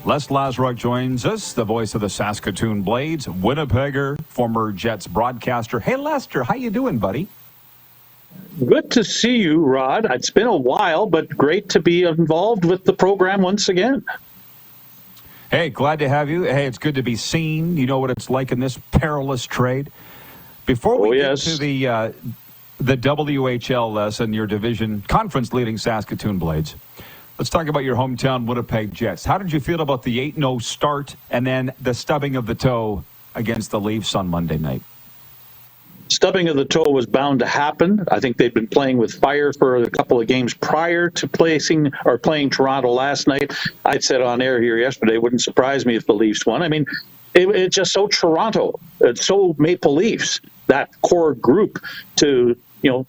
Les Lazaruk joins us, the voice of the Saskatoon Blades, Winnipegger, former Jets broadcaster. Hey, Lester, how you doing, buddy? Good to see you, Rod. It's been a while, but great to be involved with the program once again. Hey, glad to have you. Hey, it's good to be seen. You know what it's like in this perilous trade. Before we get to the WHL, Les, and your division conference leading Saskatoon Blades, let's talk about your hometown Winnipeg Jets. How did you feel about the 8-0 start and then the stubbing of the toe against the Leafs on Monday night? Stubbing of the toe was bound to happen. I think they'd been playing with fire for a couple of games prior to playing Toronto last night. I said on air here yesterday, it wouldn't surprise me if the Leafs won. I mean, it's just so Toronto. It's so Maple Leafs, that core group, to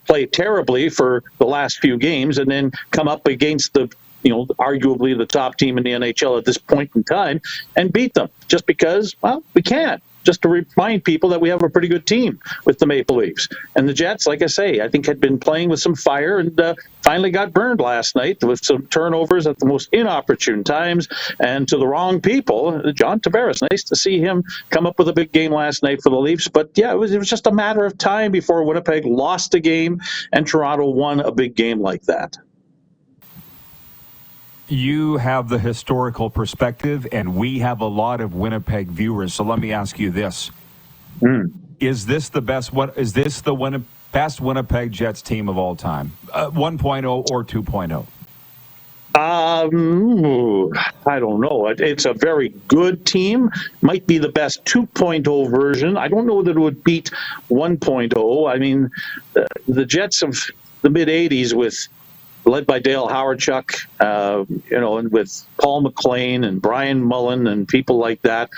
play terribly for the last few games and then come up against the arguably the top team in the NHL at this point in time and beat them just because, well, we can't. Just to remind people that we have a pretty good team with the Maple Leafs. And the Jets, like I say, I think had been playing with some fire and finally got burned last night with some turnovers at the most inopportune times and to the wrong people. John Tavares, nice to see him come up with a big game last night for the Leafs. But yeah, it was just a matter of time before Winnipeg lost a game and Toronto won a big game like that. You have the historical perspective, and we have a lot of Winnipeg viewers. So let me ask you this: Is this the best? Is this the best Winnipeg Jets team of all time? 1.0 or 2.0? I don't know. It's a very good team. Might be the best 2.0 version. I don't know that it would beat 1.0. I mean, the Jets of the mid '80s led by Dale Howardchuk, and with Paul McLean and Brian Mullen and people like that,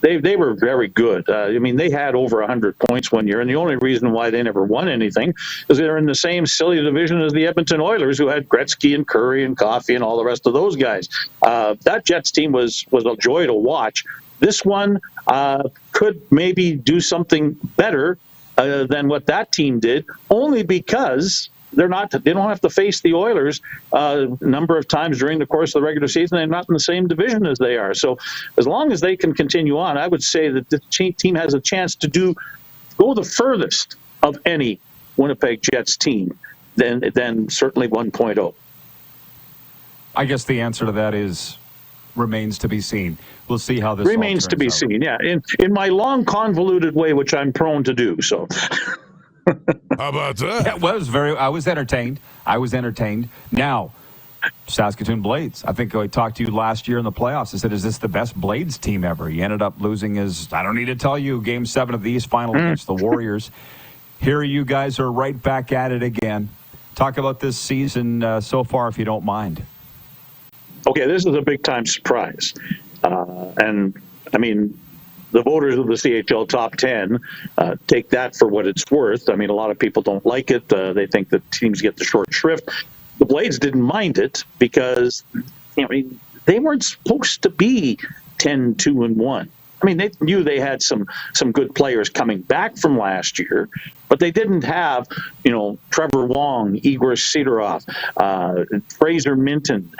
they were very good. I mean, they had over 100 points one year, and the only reason why they never won anything is they're in the same silly division as the Edmonton Oilers, who had Gretzky and Curry and Coffey and all the rest of those guys. That Jets team was a joy to watch. This one could maybe do something better than what that team did, only because they don't have to face the Oilers a number of times during the course of the regular season. They're not in the same division as they are. So as long as they can continue on, I would say that the team has a chance to go the furthest of any Winnipeg Jets team than certainly 1.0. I guess the answer to that remains to be seen. We'll see how this remains to be seen. Yeah, in my long convoluted way, which I'm prone to do. So. How about that? Yeah, well, I was entertained. Now, Saskatoon Blades. I think I talked to you last year in the playoffs. I said, is this the best Blades team ever? He ended up losing I don't need to tell you, Game 7 of the East Final against the Warriors. Here you guys are right back at it again. Talk about this season so far, if you don't mind. Okay, this is a big-time surprise. And, I mean, the voters of the CHL Top 10 take that for what it's worth. I mean, a lot of people don't like it. They think that teams get the short shrift. The Blades didn't mind it because, they weren't supposed to be 10-2-1. I mean, they knew they had some good players coming back from last year, but they didn't have, Trevor Wong, Igor Sidorov, Fraser Minton,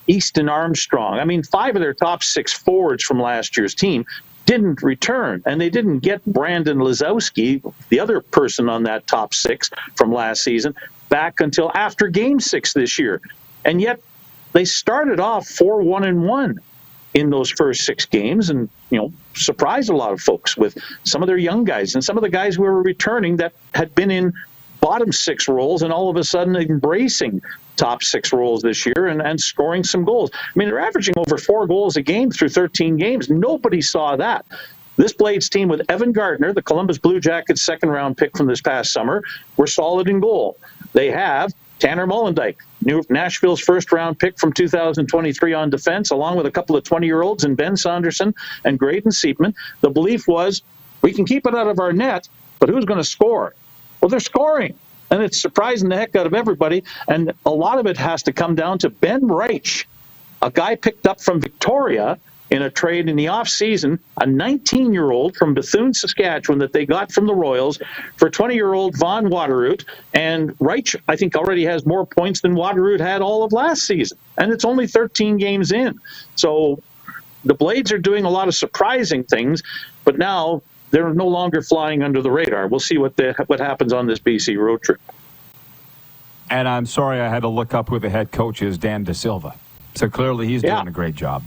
Easton Armstrong. I mean, 5 of their top 6 forwards from last year's team didn't return, and they didn't get Brandon Lazowski, the other person on that top 6 from last season, back until after Game 6 this year. And yet they started off 4-1-1 in those first 6 games and, surprised a lot of folks with some of their young guys and some of the guys who were returning that had been in bottom 6 roles and all of a sudden embracing top 6 roles this year and scoring some goals. I mean, they're averaging over 4 goals a game through 13 games. Nobody saw that. This Blades team with Evan Gardner, the Columbus Blue Jackets second-round pick from this past summer, were solid in goal. They have Tanner Molendyk, Nashville's first-round pick from 2023 on defense, along with a couple of 20-year-olds in Ben Saunderson and Graydon Seepman. The belief was, we can keep it out of our net, but who's going to score? Well, they're scoring. And it's surprising the heck out of everybody. And a lot of it has to come down to Ben Reich, a guy picked up from Victoria in a trade in the offseason, a 19-year-old from Bethune, Saskatchewan that they got from the Royals for 20-year-old Von Waterroot. And Reich, I think, already has more points than Waterroot had all of last season. And it's only 13 games in. So the Blades are doing a lot of surprising things, but now they're no longer flying under the radar. We'll see what happens on this BC road trip. And I'm sorry I had to look up who the head coach is, Dan De Silva. So clearly he's doing a great job.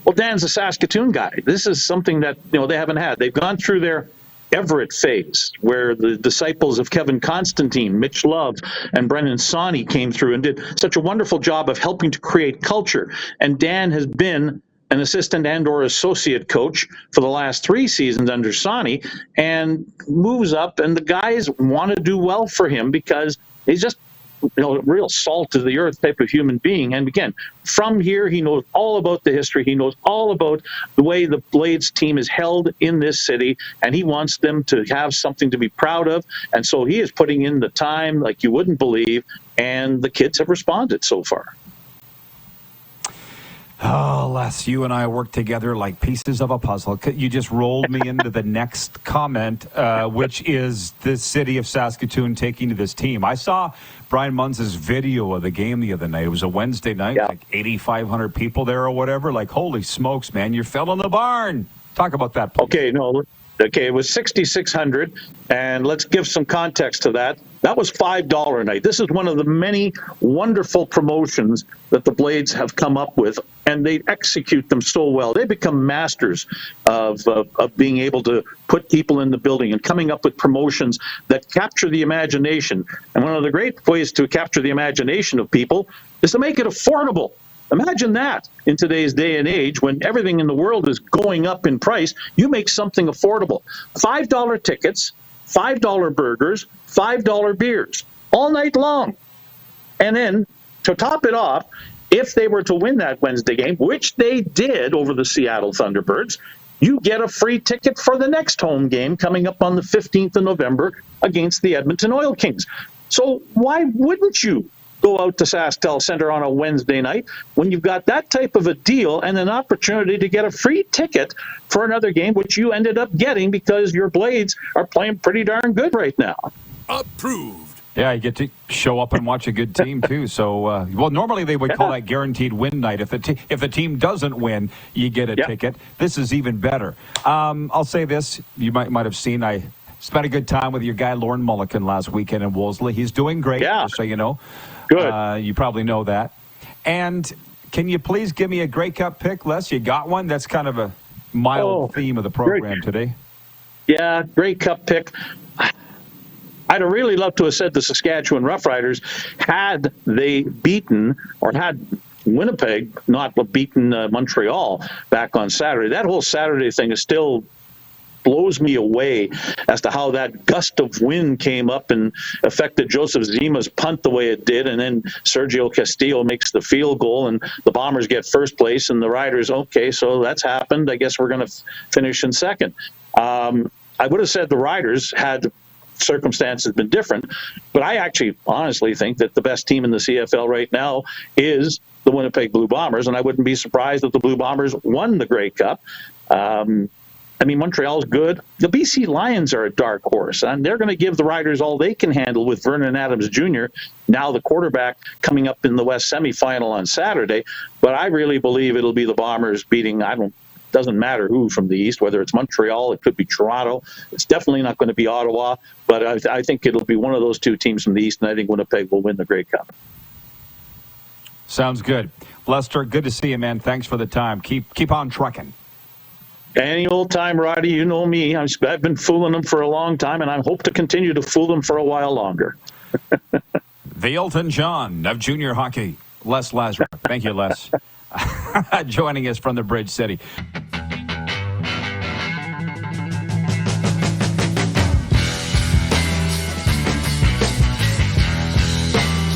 Well, Dan's a Saskatoon guy. This is something that they haven't had. They've gone through their Everett phase, where the disciples of Kevin Constantine, Mitch Love, and Brennan Sawney came through and did such a wonderful job of helping to create culture. And Dan has been an assistant and/or associate coach for the last 3 seasons under Sawney, and moves up. And the guys want to do well for him because he's just a real salt of the earth type of human being. And again, from here, he knows all about the history. He knows all about the way the Blades team is held in this city, and he wants them to have something to be proud of. And so he is putting in the time like you wouldn't believe, and the kids have responded so far. Oh, Les, you and I work together like pieces of a puzzle. You just rolled me into the next comment, which is the city of Saskatoon taking to this team. I saw Brian Munz's video of the game the other night. It was a Wednesday night, like 8,500 people there or whatever. Like, holy smokes, man, you're filling the barn. Talk about that, please. Okay, it was 6,600, and let's give some context to that. That was $5 a night. This is one of the many wonderful promotions that the Blades have come up with, and they execute them so well. They become masters of being able to put people in the building and coming up with promotions that capture the imagination. And one of the great ways to capture the imagination of people is to make it affordable. Imagine that in today's day and age when everything in the world is going up in price. You make something affordable. $5 tickets, $5 burgers, $5 beers all night long. And then to top it off, if they were to win that Wednesday game, which they did over the Seattle Thunderbirds, you get a free ticket for the next home game coming up on the 15th of November against the Edmonton Oil Kings. So why wouldn't you go out to SaskTel Center on a Wednesday night when you've got that type of a deal and an opportunity to get a free ticket for another game, which you ended up getting because your Blades are playing pretty darn good right now? Approved. Yeah, you get to show up and watch a good team, too. So, well, normally they would call that guaranteed win night. If the team doesn't win, you get a ticket. This is even better. I'll say this. You might have seen I spent a good time with your guy, Lorne Mulliken, last weekend in Wolseley. He's doing great, just so you know. Good. You probably know that. And can you please give me a Grey Cup pick, Les? You got one? That's kind of a mild theme of the program today. Yeah, Grey Cup pick. I'd have really loved to have said the Saskatchewan Roughriders had they beaten, or had Winnipeg not beaten Montreal back on Saturday. That whole Saturday thing is still blows me away as to how that gust of wind came up and affected Joseph Zima's punt the way it did, and then Sergio Castillo makes the field goal, and the Bombers get first place, and the Riders, okay, so that's happened. I guess we're going to finish in second. I would have said the Riders had circumstances been different, but I actually honestly think that the best team in the CFL right now is the Winnipeg Blue Bombers, and I wouldn't be surprised if the Blue Bombers won the Grey Cup. I mean, Montreal's good. The BC Lions are a dark horse, and they're going to give the Riders all they can handle with Vernon Adams Jr., now the quarterback, coming up in the West semifinal on Saturday. But I really believe it'll be the Bombers beating, doesn't matter who from the East, whether it's Montreal, it could be Toronto. It's definitely not going to be Ottawa, but I think it'll be one of those two teams from the East, and I think Winnipeg will win the Grey Cup. Sounds good. Lester, good to see you, man. Thanks for the time. Keep on trucking. Any old time, Roddy, you know me. I've been fooling them for a long time, and I hope to continue to fool them for a while longer. The Elton John of junior hockey, Les Lazaruk. Thank you, Les. Joining us from the Bridge City.